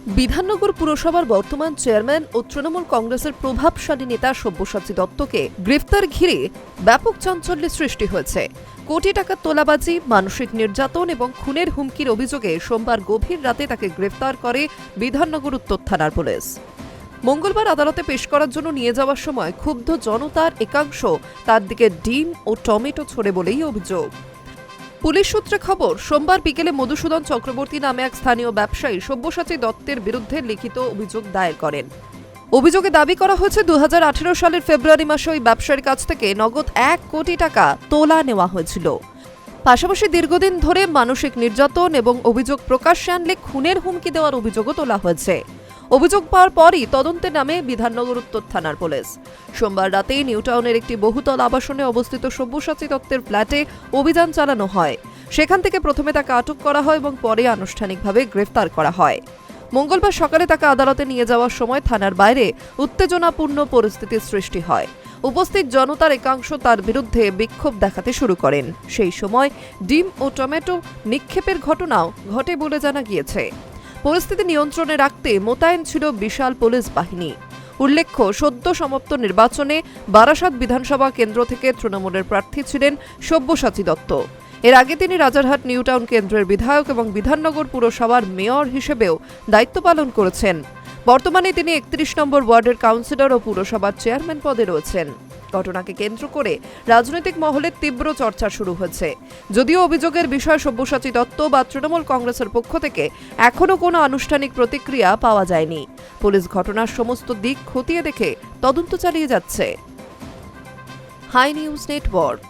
বিধাননগর পুরসভার বর্তমান চেয়ারম্যান ও তৃণমূল কংগ্রেসের প্রভাবশালী নেতা সব্যসাচী দত্তকে গ্রেফতার ঘিরে ব্যাপক চাঞ্চল্যের সৃষ্টি হয়েছে। কোটি টাকার তোলাবাজি, মানসিক নির্যাতন এবং খুনের হুমকির অভিযোগে সোমবার গভীর রাতে তাকে গ্রেফতার করে বিধাননগর উত্তর থানার পুলিশ। মঙ্গলবার আদালতে পেশ করার জন্য নিয়ে যাওয়ার সময় ক্ষুব্ধ জনতার একাংশ তার দিকে ডিম ও টমেটো ছোড়ে বলেই অভিযোগ। পুলিশ সূত্রে খবর, সোমবার বিকেলে মধুসূদন চক্রবর্তী নামে এক স্থানীয় ব্যবসায়ী সব্যসাচী দত্তের বিরুদ্ধে লিখিত অভিযোগ দায়ের করেন। অভিযোগে দাবি করা হয়েছে 2018 সালের ফেব্রুয়ারি মাসে ওই ব্যবসায়ীর কাছ থেকে নগদ 1 কোটি টাকা তোলা নেওয়া হয়েছিল। পাশাপাশি দীর্ঘদিন ধরে মানসিক নির্যাতন এবং অভিযোগ প্রকাশ্যে আনলে খুনের হুমকি দেওয়ার অভিযোগও তোলা হয়েছে। অভিযোগ পাওয়ার পরই তদন্তে নামে বিধাননগর উত্তর থানার পুলিশ। সোমবার রাতেই নিউটাউনের একটি বহুতল আবাসনে অবস্থিত সব্যসাচী দত্তের ফ্ল্যাটে অভিযান চালানো হয়। সেখান থেকে প্রথমে তাকে আটক করা হয় এবং পরে আনুষ্ঠানিকভাবে গ্রেফতার করা হয়। মঙ্গলবার সকালে তাকে আদালতে নিয়ে যাওয়ার সময় থানার বাইরে উত্তেজনাপূর্ণ পরিস্থিতির সৃষ্টি হয়। উপস্থিত জনতার একাংশ তার বিরুদ্ধে বিক্ষোভ দেখাতে শুরু করেন। সেই সময় ডিম ও টমেটো নিক্ষেপের ঘটনাও ঘটে বলে জানা গিয়েছে। পরিস্থিতি নিয়ন্ত্রণে রাখতে মোতায়েন ছিল বিশাল পুলিশ বাহিনী। উল্লেখ্য, সদ্য সমাপ্ত নির্বাচনে বারাসাত বিধানসভা কেন্দ্র থেকে তৃণমূলের প্রার্থী ছিলেন সব্যসাচী দত্ত। এর আগে তিনি রাজারহাট নিউটাউন কেন্দ্রের বিধায়ক এবং বিধাননগর পুরসভার মেয়র হিসেবেও দায়িত্ব পালন করেছেন। বর্তমানে তিনি 31 নম্বর ওয়ার্ডের কাউন্সিলর ও পুরসভার চেয়ারম্যান পদে রয়েছেন। ঘটনাকে কেন্দ্র করে রাজনৈতিক মহলে তীব্র চর্চা শুরু হয়েছে। যদিও অভিযোগের বিষয় সব্যসাচী দত্ত বা তৃণমূল কংগ্রেসের পক্ষ থেকে এখনো কোনো আনুষ্ঠানিক প্রতিক্রিয়া পাওয়া যায়নি। পুলিশ ঘটনার সমস্ত দিক খতিয়ে দেখে তদন্ত চালিয়ে যাচ্ছে। Hi News network.